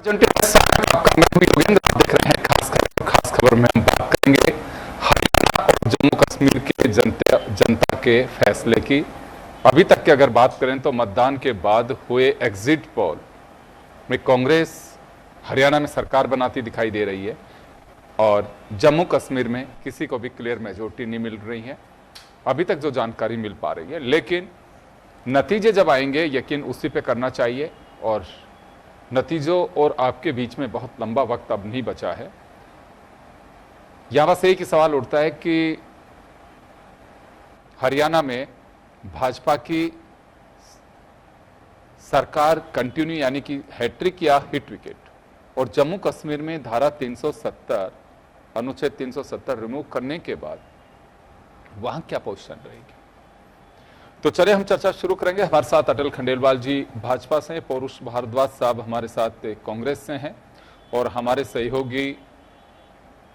योगेंद्र आप देख रहे हैं खास खबर में हम बात करेंगे हरियाणा और जम्मू कश्मीर के जनता के फैसले की। अभी तक की अगर बात करें तो मतदान के बाद हुए एग्जिट पोल में कांग्रेस हरियाणा में सरकार बनाती दिखाई दे रही है और जम्मू कश्मीर में किसी को भी क्लियर मेजोरिटी नहीं मिल रही है, अभी तक जो जानकारी मिल पा रही है। लेकिन नतीजे जब आएंगे यकीन उसी पे करना चाहिए और नतीजों और आपके बीच में बहुत लंबा वक्त अब नहीं बचा है। यहां बस एक ही सवाल उठता है कि हरियाणा में भाजपा की सरकार कंटिन्यू यानी कि हैट्रिक या हिट विकेट, और जम्मू कश्मीर में धारा 370 अनुच्छेद 370 रिमूव करने के बाद वहां क्या पोजीशन रहेगी। तो चले हम चर्चा शुरू करेंगे। हमारे साथ अटल खंडेलवाल जी भाजपा से, पौरुष भारद्वाज साहब हमारे साथ कांग्रेस से हैं और हमारे सहयोगी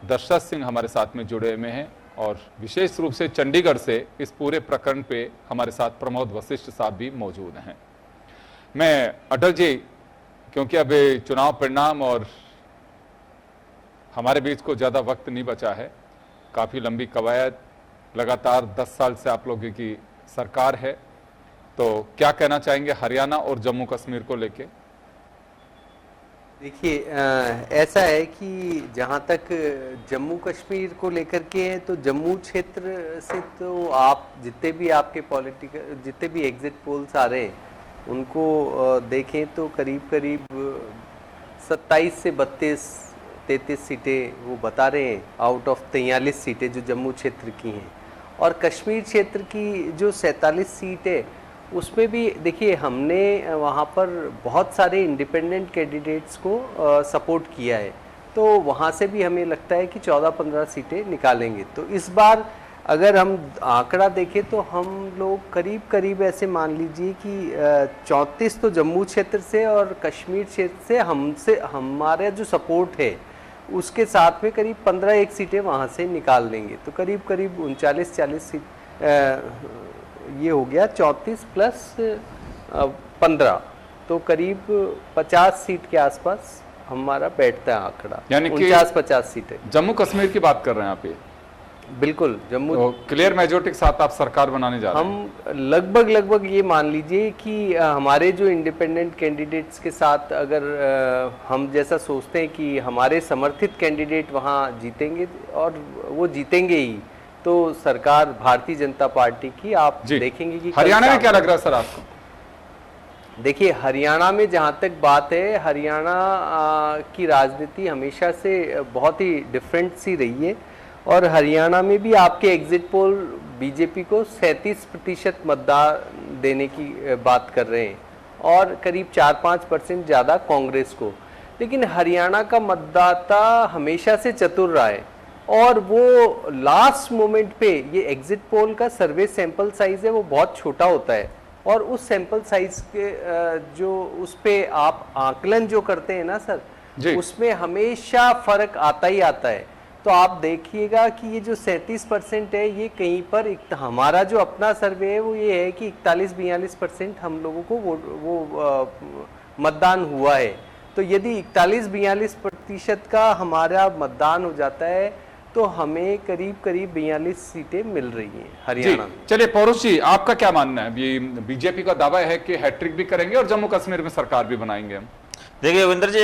दशरथ सिंह हमारे साथ में जुड़े हुए हैं और विशेष रूप से चंडीगढ़ से इस पूरे प्रकरण पे हमारे साथ प्रमोद वशिष्ठ साहब भी मौजूद हैं। मैं अटल जी, क्योंकि अब चुनाव परिणाम और हमारे बीच को ज्यादा वक्त नहीं बचा है, काफी लंबी कवायद, लगातार 10 साल से आप लोगों की सरकार है, तो क्या कहना चाहेंगे हरियाणा और जम्मू कश्मीर को लेके? देखिए, ऐसा है कि जहाँ तक जम्मू कश्मीर को लेकर के है तो जम्मू क्षेत्र से तो आप जितने भी आपके जितने भी एग्जिट पोल्स आ रहे हैं उनको देखें तो करीब करीब 27 से 32-33 सीटें वो बता रहे हैं आउट ऑफ 43 सीटें जो जम्मू क्षेत्र की हैं। और कश्मीर क्षेत्र की जो 47 सीट है उसमें भी देखिए हमने वहाँ पर बहुत सारे इंडिपेंडेंट कैंडिडेट्स को सपोर्ट किया है, तो वहाँ से भी हमें लगता है कि 14-15 सीटें निकालेंगे। तो इस बार अगर हम आंकड़ा देखें तो हम लोग करीब करीब ऐसे मान लीजिए कि 34 तो जम्मू क्षेत्र से और कश्मीर क्षेत्र से हमारा जो सपोर्ट है उसके साथ में करीब 15 सीटें वहाँ से निकाल देंगे। तो करीब करीब 39-40 सीट ये हो गया, 34 प्लस 15 तो करीब 50 सीट के आसपास हमारा बैठता है आंकड़ा, यानी 49-50 सीटें। जम्मू कश्मीर की बात कर रहे हैं आप? ये बिल्कुल जम्मू तो क्लियर मेजोरिटी के साथ आप सरकार बनाने जा रहे हैं? हम लगभग ये मान लीजिए कि हमारे जो इंडिपेंडेंट कैंडिडेट्स के साथ अगर हम जैसा सोचते हैं कि हमारे समर्थित कैंडिडेट वहाँ जीतेंगे और वो जीतेंगे ही, तो सरकार भारतीय जनता पार्टी की आप देखेंगे कि हरियाणा में क्या लग रहा है सर आपको? देखिए, हरियाणा में जहाँ तक बात है, हरियाणा की राजनीति हमेशा से बहुत ही डिफरेंट सी रही है और हरियाणा में भी आपके एग्जिट पोल बीजेपी को 37% मतदान देने की बात कर रहे हैं और करीब 4-5% ज़्यादा कांग्रेस को। लेकिन हरियाणा का मतदाता हमेशा से चतुर रहा है और वो लास्ट मोमेंट पे ये एग्जिट पोल का सर्वे सैंपल साइज है वो बहुत छोटा होता है और उस सैंपल साइज के जो उस पे आप आकलन जो करते हैं ना सर, उसमें हमेशा फर्क आता ही आता है। तो आप देखिएगा कि ये जो 37% है ये कहीं पर हमारा जो अपना सर्वे है वो ये है कि 41-42% हम लोगों को वो मतदान हुआ है। तो यदि 41-42% का हमारा मतदान हो जाता है तो हमें करीब 42 सीटें मिल रही हैं हरियाणा में। चलिए पौरुष जी, आपका क्या मानना है? ये बीजेपी का दावा है कि हैट्रिक भी करेंगे और जम्मू कश्मीर में सरकार भी बनाएंगे हम। देखिए रविंद्र जी,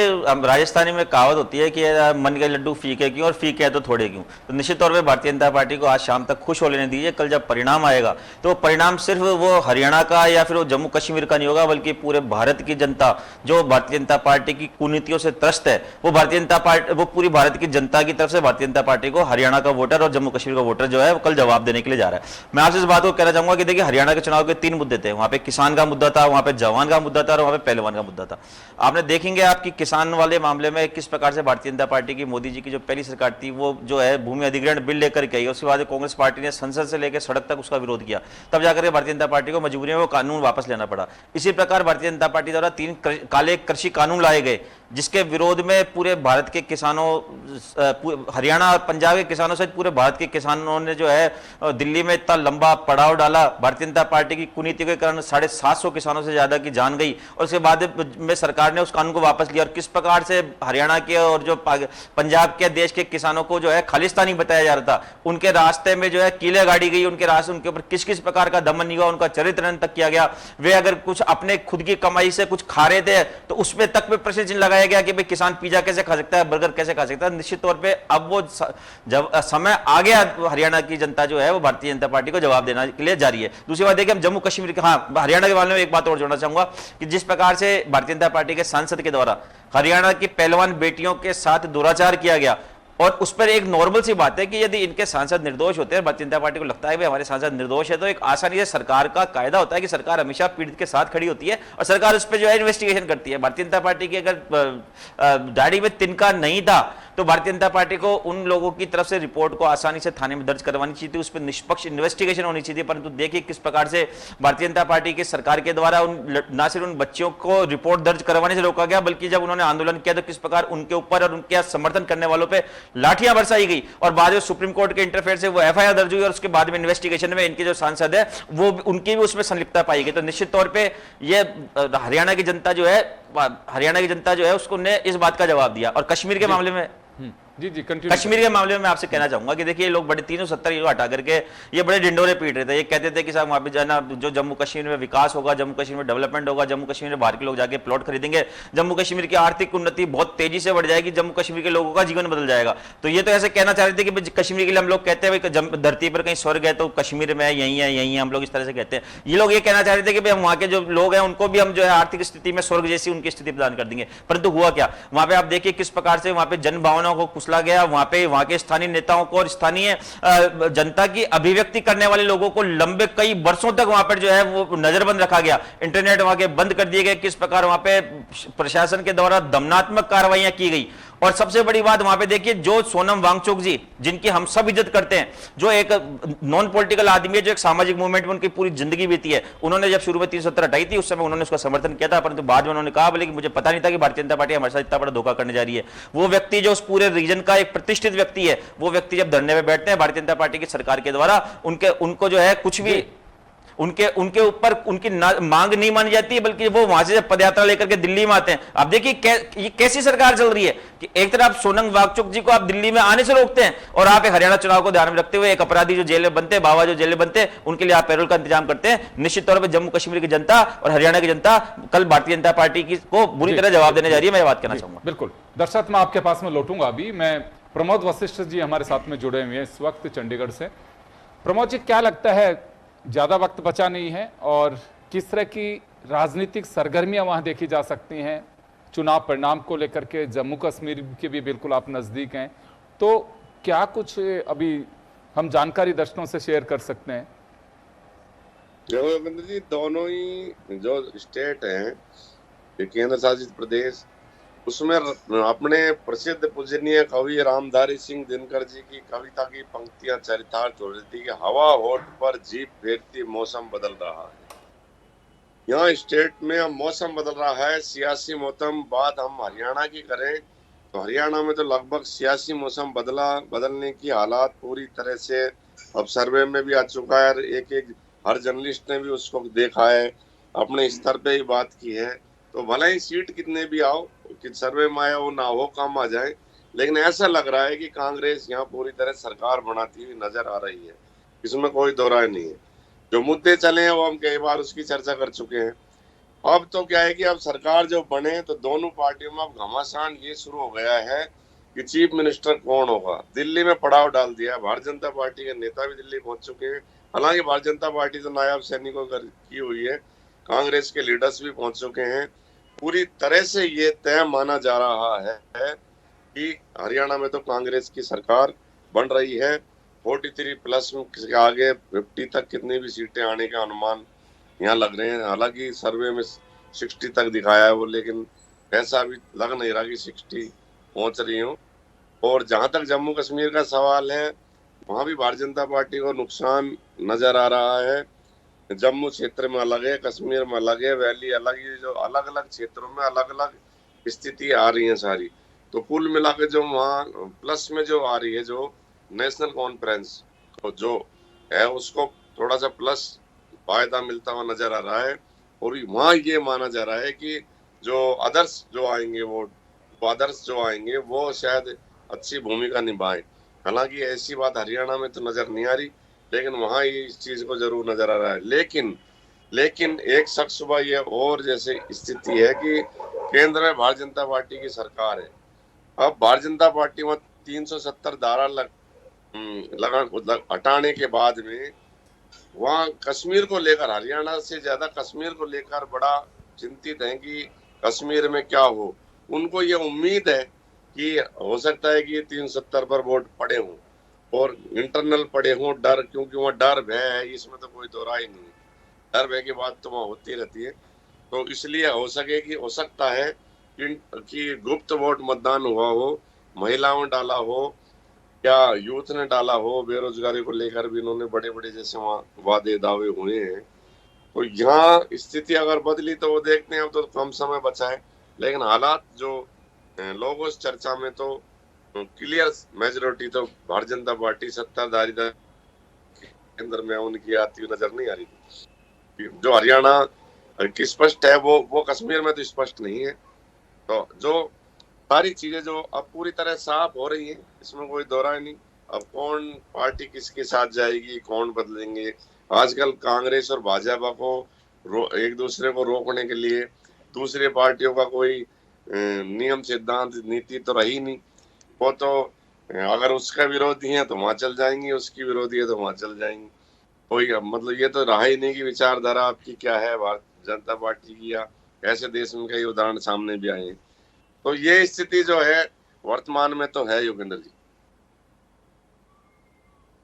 राजस्थानी में कहावत होती है कि मन के लड्डू फीके क्यों और फीके है तो थोड़े क्यों। तो निश्चित तौर पे भारतीय जनता पार्टी को आज शाम तक खुश हो लेने दीजिए। कल जब परिणाम आएगा तो परिणाम सिर्फ वो हरियाणा का या फिर वो जम्मू कश्मीर का नहीं होगा, बल्कि पूरे भारत की जनता जो भारतीय जनता पार्टी की कुनीतियों से त्रस्त है वो भारतीय जनता पार्टी, वो पूरी भारत की जनता की तरफ से भारतीय जनता पार्टी को हरियाणा का वोटर और जम्मू कश्मीर का वोटर जो है वो कल जवाब देने के लिए जा रहा है। मैं आपसे इस बात को कहना चाहूंगा कि देखिए, हरियाणा के चुनाव के 3 मुद्दे थे। वहां पे किसान का मुद्दा था, वहां पे जवान का मुद्दा था और वहां पे पहलवान का मुद्दा था। आपने देखेंगे आपकी किसान वाले मामले में किस प्रकार से भारतीय जनता पार्टी की मोदी जी की जो पहली सरकार थी वो जो है भूमि अधिग्रहण बिल लेकर के आई, उसके बाद कांग्रेस पार्टी ने संसद से लेकर सड़क तक उसका विरोध किया, तब जाकर के भारतीय जनता पार्टी को मजबूरी में वो कानून वापस लेना पड़ा। इसी प्रकार भारतीय जनता पार्टी द्वारा 3 काले कृषि कानून लाए गए जिसके विरोध में पूरे भारत के किसानों, हरियाणा और पंजाब के किसानों सहित पूरे भारत के किसानों ने जो है दिल्ली में इतना लंबा पड़ाव डाला। भारतीय जनता पार्टी की कुनीति के कारण 750 किसानों से ज्यादा की जान गई और उसके बाद में सरकार ने उस कानून को वापस लिया और किस प्रकार से हरियाणा के और जो पंजाब के देश के किसानों को जो है खालिस्तानी बताया जा रहा था, उनके रास्ते में जो है कीले गाड़ी गई, उनके रास्ते उनके ऊपर किस किस प्रकार का दमन हुआ, उनका चरित्रहनन तक किया गया। वे अगर कुछ अपने खुद की कमाई से कुछ खा रहे थे तो उसमें तक पे प्रश्न चिन्ह लगाया गया कि भाई किसान पिज्जा कैसे खा सकता है, बर्गर कैसे खा सकता है। निश्चित तौर पे अब वो जब समय आ गया, हरियाणा की जनता जो है वो भारतीय जनता पार्टी को जवाब देने के लिए जारी है। दूसरी बात देखिए, हम जम्मू कश्मीर के, हाँ, हरियाणा के बारे में एक बात और जोड़ना चाहूंगा कि जिस प्रकार से भारतीय जनता पार्टी के सांसद के द्वारा हरियाणा की पहलवान बेटियों के साथ दुराचार किया गया, और उस पर एक नॉर्मल सी बात है कि यदि इनके सांसद निर्दोष होते हैं, भारतीय जनता पार्टी को लगता है कि हमारे सांसद निर्दोष है, तो एक आसानी से सरकार का कायदा होता है कि सरकार हमेशा पीड़ित के साथ खड़ी होती है और सरकार उस पर जो है इन्वेस्टिगेशन करती है। भारतीय जनता पार्टी की अगर दाढ़ी में तिनका नहीं था तो भारतीय जनता पार्टी को उन लोगों की तरफ से रिपोर्ट को आसानी से थाने में दर्ज करवानी चाहिए थी, उस पर निष्पक्ष इन्वेस्टिगेशन होनी चाहिए। परंतु देखिए किस प्रकार से भारतीय जनता पार्टी की सरकार के द्वारा न सिर्फ उन बच्चियों को रिपोर्ट दर्ज करवाने से रोका गया, बल्कि जब उन्होंने आंदोलन किया तो किस प्रकार उनके ऊपर और उनके समर्थन करने वालों पर लाठियां बरसाई गई, और बाद में सुप्रीम कोर्ट के इंटरफेयर से वो एफआईआर दर्ज हुई और उसके बाद में इन्वेस्टिगेशन में इनके जो सांसद है वो उनकी भी उसमें संलिप्तता पाई गई। तो निश्चित तौर पे ये हरियाणा की जनता जो है उसको ने इस बात का जवाब दिया। और कश्मीर के मामले में जी कंटिन्यू। कश्मीर के मामले में मैं आपसे कहना चाहूंगा कि देखिए, लोग बड़े 370 हटा करके ये बड़े डिंडोरे पीट रहे थे। ये कहते थे कि साहब वहां पे जाना, जो जम्मू कश्मीर में विकास होगा, जम्मू कश्मीर में डेवलपमेंट होगा, जम्मू कश्मीर में बाहर के लोग जाके प्लॉट खरीदेंगे, जम्मू कश्मीर की आर्थिक उन्नति बहुत तेजी से बढ़ जाएगी, जम्मू कश्मीर के लोगों का जीवन बदल जाएगा। तो ये तो ऐसे कहना चाह रहे थे कि कश्मीर के लिए हम लोग कहते हैं धरती पर कहीं स्वर्ग है तो कश्मीर में यही है, हम लोग इस तरह से कहते हैं। ये लोग ये कहना चाह रहे थे कि भाई वहां के जो लोग हैं उनको भी हम जो है आर्थिक स्थिति में स्वर्ग जैसी उनकी स्थिति प्रदान कर देंगे। परंतु हुआ क्या, वहां पे आप देखिए किस प्रकार से वहां पे जन भावनाओं को कुचला गया। वहां के स्थानीय नेताओं को और स्थानीय जनता की अभिव्यक्ति करने वाले लोगों को लंबे कई वर्षों तक वहां पर जो है वो नजरबंद रखा गया, इंटरनेट वहां के बंद कर दिए गए। किस प्रकार वहां पे प्रशासन के द्वारा दमनात्मक कार्रवाइयां की गई। और सबसे बड़ी बात वहां पे देखिए, जो सोनम वांगचुक जी, जिनकी हम सब इज्जत करते हैं, जो एक नॉन पॉलिटिकल आदमी है, जो एक सामाजिक मूवमेंट में उनकी पूरी जिंदगी बीती है, उन्होंने जब शुरू में 370 हटाई थी उस समय उन्होंने उसका समर्थन किया था, परंतु बाद में उन्होंने कहा बोले कि मुझे पता नहीं था कि भारतीय जनता पार्टी हमारे साथ इतना बड़ा धोखा करने जा रही है। वो व्यक्ति जो उस पूरे रीजन का एक प्रतिष्ठित व्यक्ति है, वो व्यक्ति जब धरने में बैठते हैं भारतीय जनता पार्टी की सरकार के द्वारा, उनको जो है कुछ भी उनके ऊपर उनकी मांग नहीं मानी जाती है, बल्कि वो वहां से पदयात्रा लेकर के दिल्ली में आते हैं। आप देखिए ये कैसी सरकार चल रही है कि एक तरफ सोनम वांगचुक जी को आप दिल्ली में आने से रोकते हैं और आप एक हरियाणा चुनाव को ध्यान में रखते हुए एक अपराधी जो जेल में बनते हैं, बाबा जो जेल में बनते हैं, उनके लिए आप पैरोल का इंतजाम करते हैं। निश्चित तौर पर जम्मू कश्मीर की जनता और हरियाणा की जनता कल भारतीय जनता पार्टी को बुरी तरह जवाब देने जा रही है, मैं बात कहना चाहूंगा। बिल्कुल दर्शक, मैं आपके पास में लौटूंगा। अभी मैं प्रमोद वशिष्ठ जी हमारे साथ में जुड़े हुए हैं इस वक्त चंडीगढ़ से। प्रमोद जी, क्या लगता है, ज्यादा वक्त बचा नहीं है और किस तरह की राजनीतिक सरगर्मियां वहां देखी जा सकती हैं चुनाव परिणाम को लेकर के? जम्मू कश्मीर के भी बिल्कुल आप नजदीक हैं, तो क्या कुछ अभी हम जानकारी दर्शकों से शेयर कर सकते हैं? रविंद्र जी, दोनों ही जो स्टेट हैं, केंद्र शासित प्रदेश, उसमें अपने प्रसिद्ध पूजनीय कवि रामधारी सिंह दिनकर जी की कविता की पंक्तियां चरितार्थ हो रही थी कि हवा होठ पर जीप फेरती मौसम बदल रहा है। यहाँ स्टेट में अब मौसम बदल रहा है, सियासी मौसम। बात हम हरियाणा की करें तो हरियाणा में तो लगभग सियासी मौसम बदलने की हालात पूरी तरह से अब सर्वे में भी आ चुका है। एक हर जर्नलिस्ट ने भी उसको देखा है, अपने स्तर पे ही बात की है। तो भले ही सीट कितने भी आओ, कि सर्वे में आया वो ना हो, कम आ जाए, लेकिन ऐसा लग रहा है कि कांग्रेस यहाँ पूरी तरह सरकार बनाती हुई नजर आ रही है, इसमें कोई दो राय नहीं है। जो मुद्दे चले हैं वो हम कई बार उसकी चर्चा कर चुके हैं। अब तो क्या है कि अब सरकार जो बने तो दोनों पार्टियों में अब घमासान ये शुरू हो गया है कि चीफ मिनिस्टर कौन होगा। दिल्ली में पड़ाव डाल दिया, भारतीय जनता पार्टी के नेता भी दिल्ली पहुंच चुके हैं। हालांकि भारतीय जनता पार्टी तो नायाब सैनिकों की हुई है, कांग्रेस के लीडर्स भी पहुंच चुके हैं। पूरी तरह से ये तय माना जा रहा है कि हरियाणा में तो कांग्रेस की सरकार बन रही है। 43 प्लस के आगे 50 तक कितनी भी सीटें आने का अनुमान यहाँ लग रहे हैं। हालांकि सर्वे में 60 तक दिखाया है वो, लेकिन ऐसा अभी लग नहीं रहा कि 60 पहुंच रही हो। और जहां तक जम्मू कश्मीर का सवाल है, वहां भी भारतीय जनता पार्टी को नुकसान नजर आ रहा है। जम्मू क्षेत्र में अलग है, कश्मीर में अलग है, वैली अलग है, जो अलग अलग क्षेत्रों में अलग अलग स्थिति आ रही है सारी। तो कुल मिला के जो वहाँ प्लस में जो आ रही है, जो नेशनल कॉन्फ्रेंस जो है उसको थोड़ा सा प्लस फायदा मिलता हुआ नजर आ रहा है। और वहाँ ये माना जा रहा है कि जो अदर्स जो आएंगे वो अदर्स जो आएंगे वो शायद अच्छी भूमिका निभाए। हालांकि ऐसी बात हरियाणा में तो नजर नहीं आ रही, लेकिन वहां ये इस चीज को जरूर नजर आ रहा है। लेकिन एक शख्स सुबह ये और जैसे स्थिति है कि केंद्र में भारतीय जनता पार्टी की सरकार है। अब भारतीय जनता पार्टी में 370 धारा हटाने के बाद में वहाँ कश्मीर को लेकर, हरियाणा से ज्यादा कश्मीर को लेकर बड़ा चिंतित है कि कश्मीर में क्या हो। उनको ये उम्मीद है कि हो सकता है कि 370 पर वोट पड़े हों और इंटरनल पड़े हों, डर, क्योंकि वहाँ डर भय है, इसमें तो कोई दो राय नहीं है। डर भय की बात तो वहाँ होती रहती है। तो इसलिए हो सकता है कि गुप्त वोट मतदान हुआ हो, महिलाओं डाला हो या यूथ ने डाला हो। बेरोजगारी को लेकर भी इन्होंने बड़े बड़े जैसे वहाँ वादे दावे हुए हैं। तो यहाँ स्थिति अगर बदली तो वो देखते हैं, अब तो कम समय बचा है, लेकिन हालात जो लोगों से चर्चा में तो क्लियर मेजोरिटी तो भारतीय जनता पार्टी सत्ताधारी केंद्र में उनकी आती हुई नजर नहीं आ रही थी। जो हरियाणा की स्पष्ट है वो कश्मीर में तो स्पष्ट नहीं है। तो जो सारी चीजें जो अब पूरी तरह साफ हो रही हैं, इसमें कोई दो राय नहीं। अब कौन पार्टी किसके साथ जाएगी, कौन बदलेंगे। आजकल कांग्रेस और भाजपा को एक दूसरे को रोकने के लिए दूसरी पार्टियों का कोई नियम सिद्धांत नीति तो रही नहीं। वो तो अगर उसका विरोधी है तो वहां चल जाएंगी, उसकी विरोधी है तो वहां चल जाएंगी। कोई मतलब ये तो रहा ही नहीं कि विचारधारा आपकी क्या है भारतीय जनता पार्टी की, या ऐसे देश में कई उदाहरण सामने भी आए हैं। तो ये स्थिति जो है वर्तमान में तो है। योगेंद्र जी,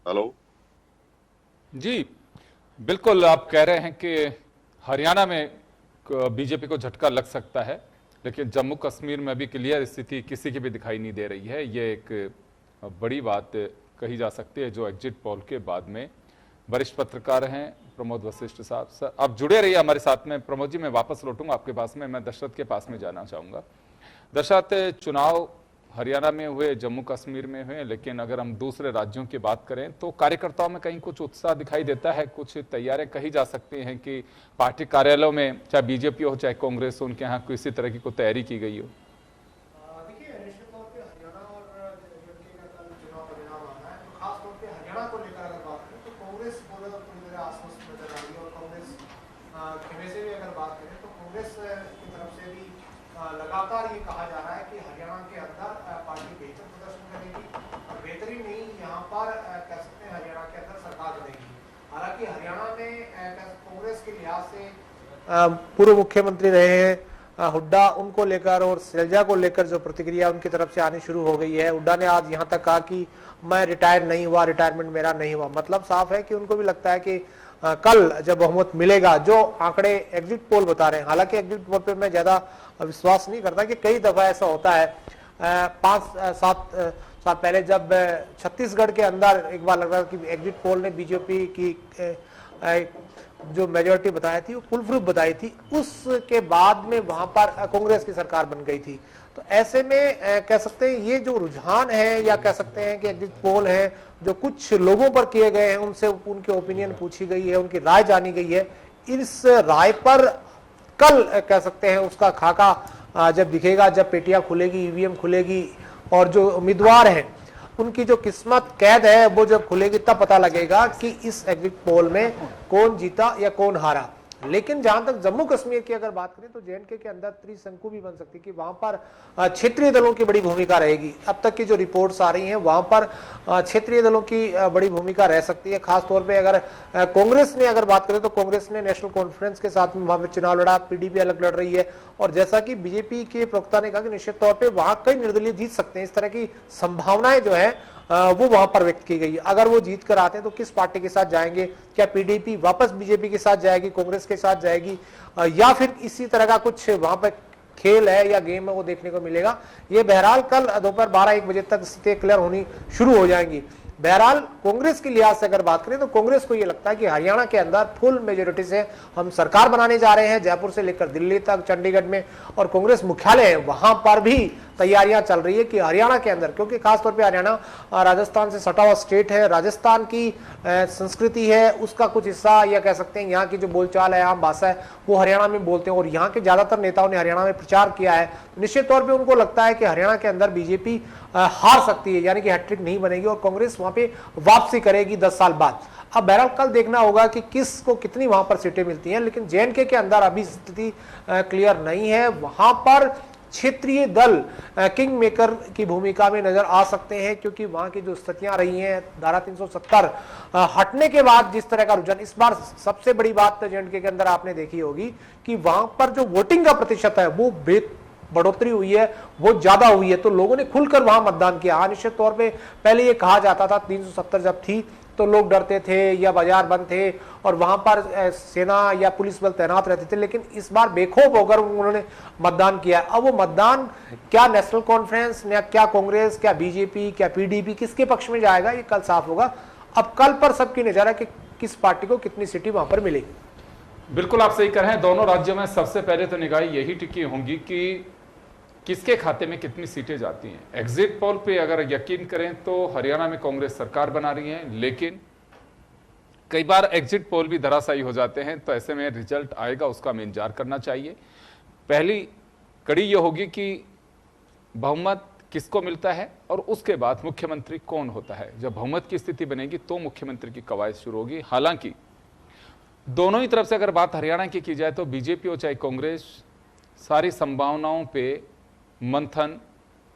हेलो जी, बिल्कुल आप कह रहे हैं कि हरियाणा में बीजेपी को झटका लग सकता है, लेकिन जम्मू कश्मीर में भी क्लियर स्थिति किसी की भी दिखाई नहीं दे रही है। ये एक बड़ी बात कही जा सकती है जो एग्जिट पोल के बाद में। वरिष्ठ पत्रकार हैं प्रमोद वशिष्ठ साहब, सर आप जुड़े रहिए हमारे साथ में। प्रमोद जी, मैं वापस लौटूंगा आपके पास में, मैं दशरथ के पास में जाना चाहूंगा। दशरथ, चुनाव हरियाणा में हुए, जम्मू कश्मीर में हुए, लेकिन अगर हम दूसरे राज्यों की बात करें तो कार्यकर्ताओं में कहीं कुछ उत्साह दिखाई देता है, कुछ तैयारियां कही जा सकती हैं कि पार्टी कार्यालयों में चाहे बीजेपी हो चाहे कांग्रेस हो, उनके यहाँ किसी तरह की कोई तैयारी की गई हो? देखिए, निश्चित तौर पे हरियाणा और जेएंडके का कल चुनाव परिणाम आ रहा है, तो खास तौर पे हरियाणा को लेकर अगर बात करें तो कांग्रेस पूरी तरह आश्वस्त नजर आ रही है। और कांग्रेस खेमे से भी अगर बात करें तो कांग्रेस की तरफ से भी लगातार ये कहा जा रहा है कि हरियाणा के अंदर पार्टी बेहतर प्रदर्शन करेगी, और बेहतरी नहीं, यहाँ पर कह सकते हैं हरियाणा के अंदर सरकार बनेगी। हालांकि हरियाणा में कांग्रेस के लिहाज से पूर्व मुख्यमंत्री रहे हैं हुड्डा, उनको लेकर और शैलजा को लेकर जो प्रतिक्रिया उनकी तरफ से आनी शुरू हो गई है। हुड्डा ने आज यहाँ तक कहा कि मैं रिटायर नहीं हुआ, रिटायरमेंट मेरा नहीं हुआ। मतलब साफ है कि उनको भी लगता है कि कल जब बहुमत मिलेगा, जो आंकड़े एग्जिट पोल बता रहे हैं, हालांकि एग्जिट पोल पे मैं ज्यादा विश्वास नहीं करता कि कई दफा ऐसा होता है। 5-7 साल पहले जब छत्तीसगढ़ के अंदर एक बार लग रहा था कि एग्जिट पोल ने बीजेपी की जो मेजोरिटी बताई थी वो फुल प्रूफ बताई थी, उसके बाद में वहां पर कांग्रेस की सरकार बन गई थी। तो ऐसे में कह सकते हैं ये जो रुझान है, या कह सकते हैं कि एग्जिट पोल है जो कुछ लोगों पर किए गए हैं, उनसे उनके ओपिनियन पूछी गई है, उनकी राय जानी गई है। इस राय पर कल कह सकते हैं उसका खाका जब दिखेगा, जब पेटियां खुलेगी, ईवीएम खुलेगी, और जो उम्मीदवार हैं उनकी जो किस्मत कैद है वो जब खुलेगी, तब पता लगेगा कि इस एग्जिट पोल में कौन जीता या कौन हारा। लेकिन जहां तक जम्मू कश्मीर की अगर बात करें तो जेएंडके के अंदर त्रिशंकु भी बन सकती है कि वहां पर क्षेत्रीय दलों की बड़ी भूमिका रहेगी। अब तक की जो रिपोर्ट्स आ रही हैं वहां पर क्षेत्रीय दलों की बड़ी भूमिका रह सकती है। खासतौर पे अगर कांग्रेस ने अगर बात करें तो कांग्रेस ने नेशनल कॉन्फ्रेंस के साथ में वहां पर चुनाव लड़ा, पीडीपी अलग लड़ रही है, और जैसा कि बीजेपी के प्रवक्ता ने कहा कि निश्चित तौर पर वहां कई निर्दलीय जीत सकते हैं। इस तरह की संभावनाएं जो है वो वहां पर व्यक्त की गई। अगर वो जीत कर आते हैं तो किस पार्टी के साथ जाएंगे, क्या पीडीपी वापस बीजेपी के साथ जाएगी, कांग्रेस के साथ जाएगी, या फिर इसी तरह का कुछ वहां पर खेल है या गेम है वो देखने को मिलेगा। ये बहरहाल कल दोपहर 12-1 बजे तक स्थिति क्लियर होनी शुरू हो जाएंगी। बहरहाल कांग्रेस के लिहाज से अगर बात करें तो कांग्रेस को यह लगता है कि हरियाणा के अंदर फुल मेजोरिटी से हम सरकार बनाने जा रहे हैं, जयपुर से लेकर दिल्ली तक, चंडीगढ़ में और कांग्रेस मुख्यालय है वहां पर भी तैयारियां चल रही है कि हरियाणा के अंदर, क्योंकि खासतौर पे हरियाणा राजस्थान से सटा हुआ स्टेट है, राजस्थान की संस्कृति है, उसका कुछ हिस्सा या कह सकते हैं यहाँ की जो बोलचाल है, आम भाषा है, वो हरियाणा में बोलते हैं और यहाँ के ज्यादातर नेताओं ने हरियाणा में प्रचार किया है। तो निश्चित तौर पर उनको लगता है कि हरियाणा के अंदर बीजेपी हार सकती है, यानी कि हैट्रिक नहीं बनेगी और कांग्रेस वहां पे वापसी करेगी 10 साल बाद। अब बहरहाल कल देखना होगा कि किसको कितनी वहां पर सीटें मिलती हैं, लेकिन जेएनके के अंदर अभी स्थिति क्लियर नहीं है। वहां पर क्षेत्रीय दल किंग मेकर की भूमिका में नजर आ सकते हैं, क्योंकि वहां की जो स्थितियां रही हैं, धारा 370 हटने के बाद जिस तरह का रुझान, इस बार सबसे बड़ी बात जेएनके के अंदर आपने देखी होगी कि वहां पर जो वोटिंग का प्रतिशत है वो बढ़ोतरी हुई है, वो ज्यादा हुई है, तो लोगों ने खुलकर वहां मतदान किया। निश्चित तौर पे पहले ये कहा जाता था 370 जब थी तो लोग डरते थे या बाजार बंद थे और वहां पर सेना या पुलिस बल तैनात रहते थे, लेकिन इस बार बेखौफ होकर उन्होंने मतदान किया। अब वो मतदान क्या नेशनल कॉन्फ्रेंस या क्या कांग्रेस, क्या बीजेपी, क्या पीडीपी, किसके पक्ष में जाएगा ये कल साफ होगा। अब कल पर सबकी नजर है कि किस पार्टी को कितनी सीटें वहां पर मिलेगी। बिल्कुल आप सही कह रहे हैं। दोनों राज्यों में सबसे पहले तो निगाह यही टिकी होंगी कि किसके खाते में कितनी सीटें जाती हैं। एग्जिट पोल पे अगर यकीन करें तो हरियाणा में कांग्रेस सरकार बना रही है, लेकिन कई बार एग्जिट पोल भी धराशायी हो जाते हैं, तो ऐसे में रिजल्ट आएगा उसका हमें इंतजार करना चाहिए। पहली कड़ी ये होगी कि बहुमत किसको मिलता है और उसके बाद मुख्यमंत्री कौन होता है। जब बहुमत की स्थिति बनेगी तो मुख्यमंत्री की कवायद शुरू होगी। हालांकि दोनों ही तरफ से अगर बात हरियाणा की जाए तो बीजेपी हो चाहे कांग्रेस, सारी संभावनाओं पे मंथन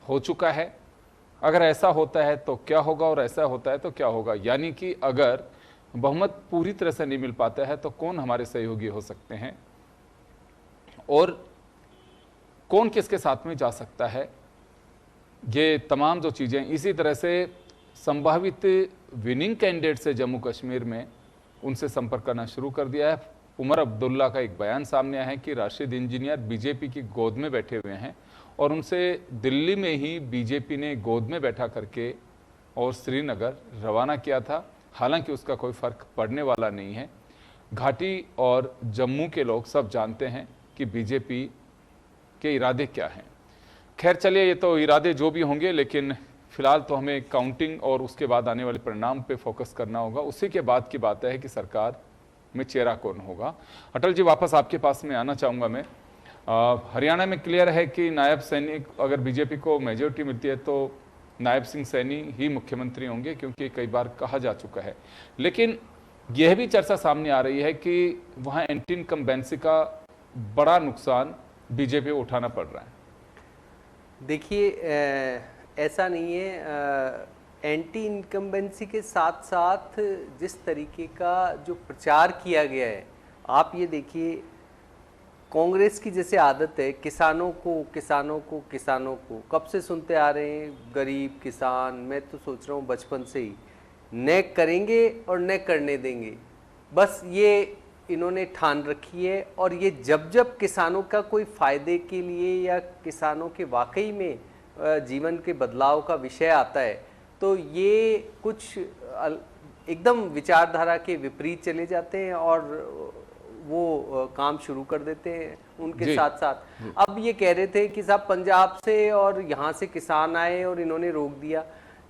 हो चुका है। अगर ऐसा होता है तो क्या होगा और ऐसा होता है तो क्या होगा, यानी कि अगर बहुमत पूरी तरह से नहीं मिल पाता है तो कौन हमारे सहयोगी हो सकते हैं और कौन किसके साथ में जा सकता है, ये तमाम जो चीज़ें। इसी तरह से संभावित विनिंग कैंडिडेट से जम्मू कश्मीर में उनसे संपर्क करना शुरू कर दिया है। उमर अब्दुल्ला का एक बयान सामने आया है कि राशिद इंजीनियर बीजेपी की गोद में बैठे हुए हैं और उनसे दिल्ली में ही बीजेपी ने गोद में बैठा करके और श्रीनगर रवाना किया था। हालांकि उसका कोई फर्क पड़ने वाला नहीं है। घाटी और जम्मू के लोग सब जानते हैं कि बीजेपी के इरादे क्या हैं। खैर चलिए, ये तो इरादे जो भी होंगे, लेकिन फिलहाल तो हमें काउंटिंग और उसके बाद आने वाले परिणाम पे फोकस करना होगा। उसी के बाद की बात है कि सरकार में चेहरा कौन होगा। अटल जी, वापस आपके पास में आना चाहूँगा मैं। हरियाणा में क्लियर है कि नायब सैनी, अगर बीजेपी को मेजोरिटी मिलती है तो नायब सिंह सैनी ही मुख्यमंत्री होंगे, क्योंकि कई बार कहा जा चुका है। लेकिन यह भी चर्चा सामने आ रही है कि वहाँ एंटी इनकम्बेंसी का बड़ा नुकसान बीजेपी को उठाना पड़ रहा है। देखिए, ऐसा नहीं है। एंटी इनकम्बेंसी के साथ साथ जिस तरीके का जो प्रचार किया गया है, आप ये देखिए, कांग्रेस की जैसे आदत है किसानों को कब से सुनते आ रहे हैं, गरीब किसान। मैं तो सोच रहा हूँ बचपन से ही न करेंगे और न करने देंगे, बस ये इन्होंने ठान रखी है। और ये जब जब किसानों का कोई फायदे के लिए या किसानों के वाकई में जीवन के बदलाव का विषय आता है तो ये कुछ एकदम विचारधारा के विपरीत चले जाते हैं और वो काम शुरू कर देते हैं उनके साथ साथ। अब ये कह रहे थे कि साहब पंजाब से और यहाँ से किसान आए और इन्होंने रोक दिया।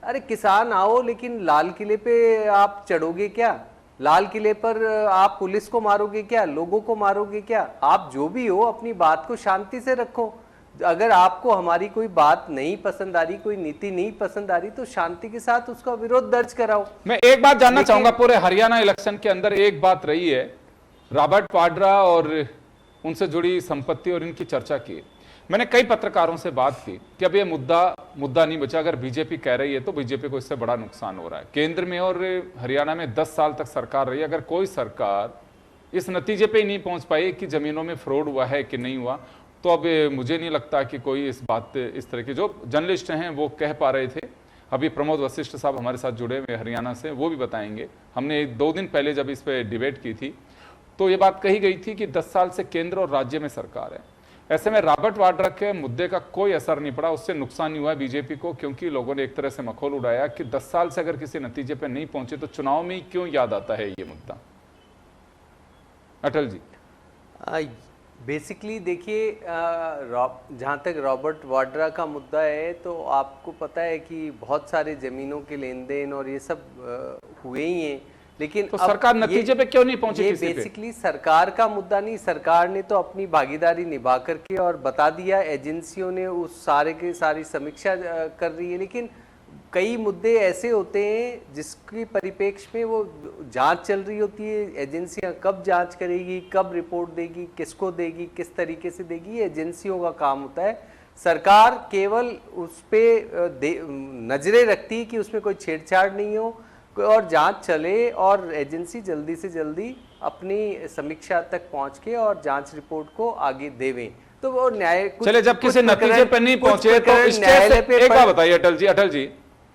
अरे किसान आओ, लेकिन लाल किले पे आप चढ़ोगे क्या? लाल किले पर आप पुलिस को मारोगे क्या? लोगों को मारोगे क्या? आप जो भी हो अपनी बात को शांति से रखो। अगर आपको हमारी कोई बात नहीं पसंद आ रही, कोई नीति नहीं पसंद आ रही, तो शांति के साथ उसका विरोध दर्ज कराओ। मैं एक बात जानना चाहूंगा, पूरे हरियाणा इलेक्शन के अंदर एक बात रही है, रॉबर्ट वाड्रा और उनसे जुड़ी संपत्ति और इनकी चर्चा की। मैंने कई पत्रकारों से बात की कि अब ये मुद्दा नहीं बचा। अगर बीजेपी कह रही है तो बीजेपी को इससे बड़ा नुकसान हो रहा है। केंद्र में और हरियाणा में 10 साल तक सरकार रही, अगर कोई सरकार इस नतीजे पे ही नहीं पहुंच पाई कि जमीनों में फ्रॉड हुआ है कि नहीं हुआ, तो अब मुझे नहीं लगता कि कोई इस बात, इस तरह के जो जर्नलिस्ट हैं वो कह पा रहे थे। अभी प्रमोद वशिष्ठ साहब हमारे साथ जुड़े हुए हरियाणा से, वो भी बताएंगे। हमने 2 दिन पहले जब इस पर डिबेट की थी तो ये बात कही गई थी कि 10 साल से केंद्र और राज्य में सरकार है, ऐसे में रॉबर्ट वाड्रा के मुद्दे का कोई असर नहीं पड़ा, उससे नुकसान नहीं हुआ बीजेपी को, क्योंकि लोगों ने एक तरह से मखौल उड़ाया कि 10 साल से अगर किसी नतीजे पर नहीं पहुंचे तो चुनाव में ही क्यों याद आता है ये मुद्दा। अटल जी, बेसिकली देखिए, जहाँ तक रॉबर्ट वाड्रा का मुद्दा है तो आपको पता है कि बहुत सारे जमीनों के लेन देन और ये सब हुए ही हैं, लेकिन तो सरकार नतीजे पे क्यों नहीं पहुंची? ये किसी पे? बेसिकली सरकार का मुद्दा नहीं, सरकार ने तो अपनी भागीदारी निभा करके और बता दिया, एजेंसियों ने उस सारे की सारी समीक्षा कर रही है, लेकिन कई मुद्दे ऐसे होते हैं जिसके परिप्रेक्ष्य में वो जांच चल रही होती है। एजेंसियां कब जांच करेगी, कब रिपोर्ट देगी, किसको देगी, किस तरीके से देगी, ये एजेंसियों का काम होता है। सरकार केवल उस पर नजरें रखती है कि उसमें कोई छेड़छाड़ नहीं हो और जांच चले और एजेंसी जल्दी से जल्दी अपनी समीक्षा तक पहुंच के और जांच रिपोर्ट को आगे देवें। तो वो न्याय चले, जब किसी नतीजे पर नहीं पहुंचे तो एक बात बताइए अटल जी,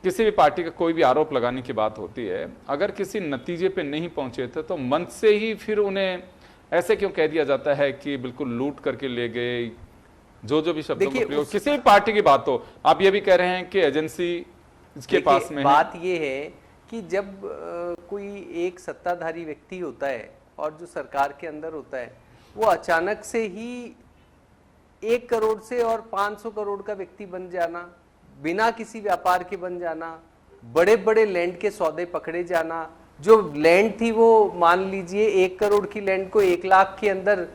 किसी भी पार्टी का कोई भी आरोप लगाने की बात होती है, अगर किसी नतीजे पे नहीं पहुंचे थे तो मंच से ही फिर उन्हें ऐसे क्यों कह दिया जाता है कि बिल्कुल लूट करके ले गए, जो भी शब्दों का प्रयोग, किसी भी पार्टी की बात हो, आप ये भी कह रहे हैं कि एजेंसी इसके पास में बात ये है कि जब कोई एक सत्ताधारी व्यक्ति होता है और जो सरकार के अंदर होता है, वो अचानक से ही 1 करोड़ से और 500 करोड़ का व्यक्ति बन जाना, बिना किसी व्यापार के बन जाना, बड़े बड़े लैंड के सौदे पकड़े जाना, जो लैंड थी वो मान लीजिए 1 करोड़ की लैंड को 1 लाख के अंदर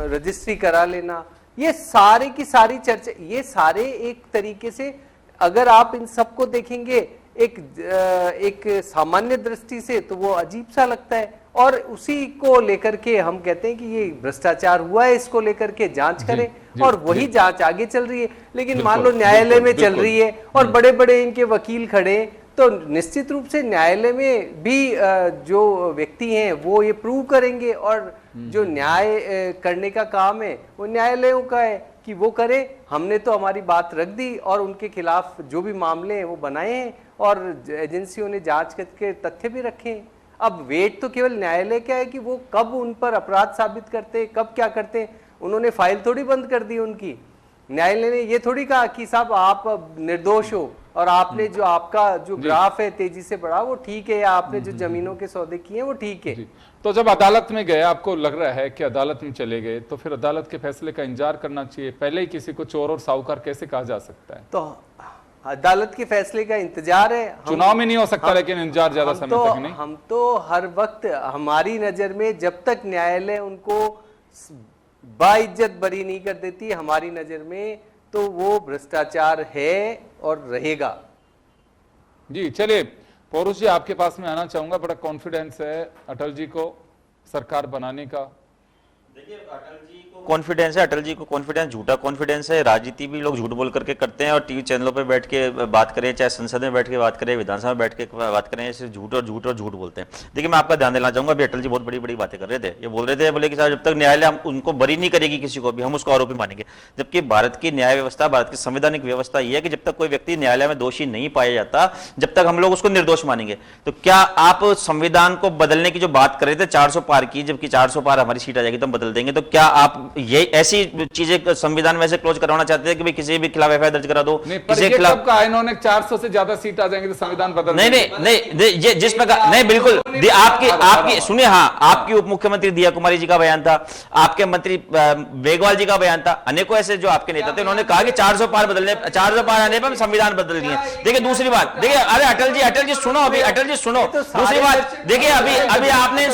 रजिस्ट्री करा लेना, ये सारे की सारी चर्चा, ये सारे एक तरीके से अगर आप इन सबको देखेंगे एक सामान्य दृष्टि से तो वो अजीब सा लगता है, और उसी को लेकर के हम कहते हैं कि ये भ्रष्टाचार हुआ है, इसको लेकर के जांच करें, और वही जांच आगे चल रही है। लेकिन मान लो न्यायालय में चल रही है और बड़े बड़े इनके वकील खड़े, तो निश्चित रूप से न्यायालय में भी जो व्यक्ति हैं वो ये प्रूव करेंगे, और जो न्याय करने का काम है वो न्यायालयों का है कि वो करे। हमने तो हमारी बात रख दी और उनके खिलाफ जो भी मामले हैं वो बनाए हैं और एजेंसियों ने जांच करके तथ्य भी रखे हैं। अब वेट तो केवल न्यायालय का है कि वो कब उन पर अपराध साबित करते, कब क्या करते। उन्होंने फाइल थोड़ी बंद कर दी उनकी, न्यायालय ने ये थोड़ी कहा कि साहब आप निर्दोष हो और आपने जो आपका जो ग्राफ है तेजी से बढ़ा वो ठीक है, या आपने जो जमीनों के सौदे किए वो ठीक है। तो जब अदालत में गए, आपको लग रहा है कि अदालत में चले गए, तो फिर अदालत के फैसले का इंतजार करना चाहिए। पहले ही किसी को चोर और साहूकार कैसे कहा जा सकता है? तो अदालत के फैसले का इंतजार है, चुनाव में नहीं हो सकता, लेकिन इंतजार ज्यादा समय तक नहीं। हम तो हर वक्त, हमारी नजर में जब तक न्यायालय उनको बाइज्जत बरी नहीं कर देती हमारी नजर में, तो वो भ्रष्टाचार है और रहेगा। जी चलिए पौरुष जी, आपके पास में आना चाहूंगा। बड़ा कॉन्फिडेंस है अटल जी को सरकार बनाने का। देखिए अटल जी को कॉन्फिडेंस है, अटल जी को कॉन्फिडेंस झूठा कॉन्फिडेंस है। राजनीति भी लोग झूठ बोल करके करते हैं और टीवी चैनलों पे बैठ के बात करें, चाहे संसद में बैठ के बात करें, विधानसभा में बैठ के बात करें, ऐसे झूठ और झूठ और झूठ बोलते हैं। देखिए मैं आपका ध्यान देना चाहूंगा, अभी अटल जी बहुत बड़ी बड़ी बातें कर रहे थे। ये बोल रहे थे, बोले कि साहब जब तक न्यायालय हम उनको बरी नहीं करेगी किसी को भी, हम उसको आरोपी मानेंगे। जबकि भारत की न्याय व्यवस्था, भारत की संवैधानिक व्यवस्था यह है कि जब तक कोई व्यक्ति न्यायालय में दोषी नहीं पाया जाता, जब तक हम लोग उसको निर्दोष मानेंगे। तो क्या आप संविधान को बदलने की जो बात कर रहे थे 400 पार की, जबकि 400 पार हमारी सीट आ जाएगी तो हम बदल देंगे, तो क्या आप ये ऐसी चीजें संविधान में से क्लोज करवाना चाहते हैं कि भाई किसी भी खिलाफ एफआईआर दर्ज करा दो? किसी के खिलाफ कहा इन्होंने 400 से ज्यादा सीट आ जाएंगे तो संविधान बदल नहीं ये जिस प्रकार नहीं, बिल्कुल आपकी सुनिए, हाँ आपकी उप मुख्यमंत्री दिया कुमारी जी का बयान था, आपके मंत्री बेगवाल जी का बयान था, अनेकों ऐसे जो आपके नेता थे, उन्होंने कहा कि 400 पार बदलने, 400 पार आने पर संविधान बदल दिए। देखिए दूसरी बात, देखिए अरे अटल जी सुनो, अभी अटल जी सुनो, दूसरी बात देखिए, अभी आपने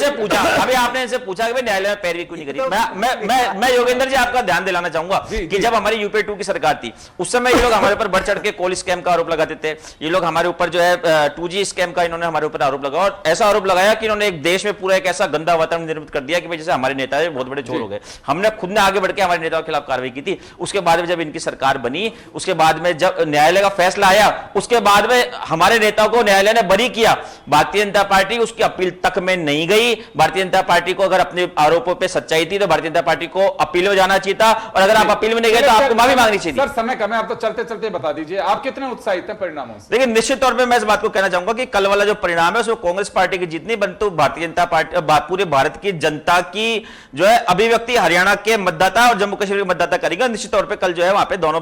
इनसे पूछा कि न्यायालय में पैरवी क्यों नहीं करी। मैं योगेंद्र जी आपका ध्यान दिलाना चाहूंगा कि जब हमारी यूपीए 2 की सरकार थी उस समय ये लोग हमारे ऊपर बढ़ चढ़ के कोल स्कैम का आरोप लगाते थे। ये लोग हमारे ऊपर जो है 2G स्कैम का इन्होंने हमारे ऊपर आरोप लगाया, और ऐसा आरोप लगाया कि इन्होंने एक देश में पूरा एक ऐसा गंदा वातावरण निर्मित कर दिया कि भाई जैसे हमारे नेता है बहुत बड़े चोर हो गए। हमने खुद ने आगे बढ़ के हमारे नेताओं के खिलाफ कार्रवाई की थी। उसके बाद में जब इनकी सरकार बनी, उसके बाद में जब न्यायालय का फैसला आया, उसके बाद में हमारे नेताओं को न्यायालय ने बरी किया। भारतीय जनता पार्टी उसकी अपील तक में नहीं गई। भारतीय जनता पार्टी को अगर अपने आरोपों पर सच्चाई थी तो भारतीय जनता पार्टी को अपील में जाना चाहिए था, और अगर आप अपील में नहीं गए तो आपको माफी मांगनी चाहिए थी। सर समय कम है, आप तो चलते चलते बता दीजिए आप कितने उत्साहित हैं परिणामों से? देखिए, निश्चित तौर पे मैं इस बात को कहना चाहूंगा कि कल वाला जो परिणाम है उसमें कांग्रेस पार्टी की जितनी बनतु भारतीय जनता पार्टी पूरे भारत की जनता की जो है अभिव्यक्ति हरियाणा के मतदाता और जम्मू कश्मीर के मतदाता करेगा। निश्चित तौर पे कल जो है वहां पे दोनों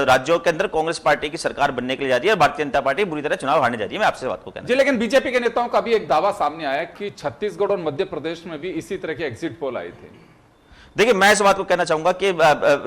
राज्यों के अंदर कांग्रेस पार्टी की सरकार बनने के लिए जा रही है और भारतीय जनता पार्टी बुरी तरह चुनाव हारने जा रही है। मैं आपसे बात को कहना जी, लेकिन बीजेपी के नेताओं का भी एक दावा सामने आया कि छत्तीसगढ़ और मध्य प्रदेश में भी इसी तरह के एग्जिट पोल आए थे। देखिए, मैं इस बात को कहना चाहूंगा कि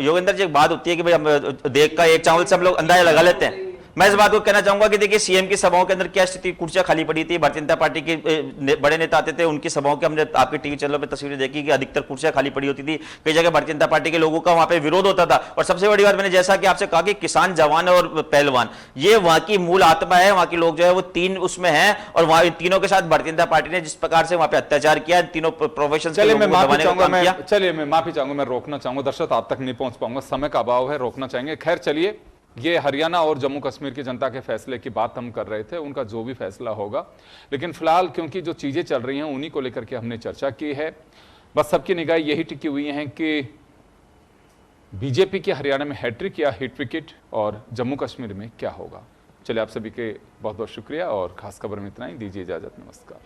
योगेंद्र जी, एक बात होती है कि भाई हम देख का एक चावल से हम लोग अंदाजा लगा लेते हैं। मैं इस बात को कहना चाहूंगा कि देखिए, सीएम की सभाओं के अंदर क्या स्थिति, कुर्सियां खाली पड़ी थी, भारतीय जनता पार्टी के बड़े नेता आते थे, उनकी सभाओं के हमने आपके टीवी चैनलों पे तस्वीरें देखी कि अधिकतर कुर्सियां खाली पड़ी होती थी। कई जगह भारतीय जनता पार्टी के लोगों का वहां पे विरोध होता था। और सबसे बड़ी बात, मैंने जैसा कि आपसे कहा कि किसान, जवान और पहलवान, ये वहां की मूल आत्मा है। वहां के लोग जो है वो तीन उसमें हैं, और वहां इन तीनों के साथ भारतीय जनता पार्टी ने जिस प्रकार से वहां पे अत्याचार किया, तीनों प्रोफेशन। चलिए मैं माफी चाहूंगा, मैं रोकना चाहूंगा, दर्शक आप तक नहीं पहुंच पाऊंगा, समय का अभाव है, रोकना चाहेंगे। खैर चलिए, ये हरियाणा और जम्मू कश्मीर की जनता के फैसले की बात हम कर रहे थे, उनका जो भी फैसला होगा। लेकिन फिलहाल क्योंकि जो चीजें चल रही हैं उन्हीं को लेकर के हमने चर्चा की है। बस सबकी निगाह यही टिकी हुई है कि बीजेपी की हरियाणा में हैट्रिक या हिट विकेट और जम्मू कश्मीर में क्या होगा। चलिए, आप सभी के बहुत बहुत शुक्रिया और खास खबर में इतना ही। दीजिए इजाजत, नमस्कार।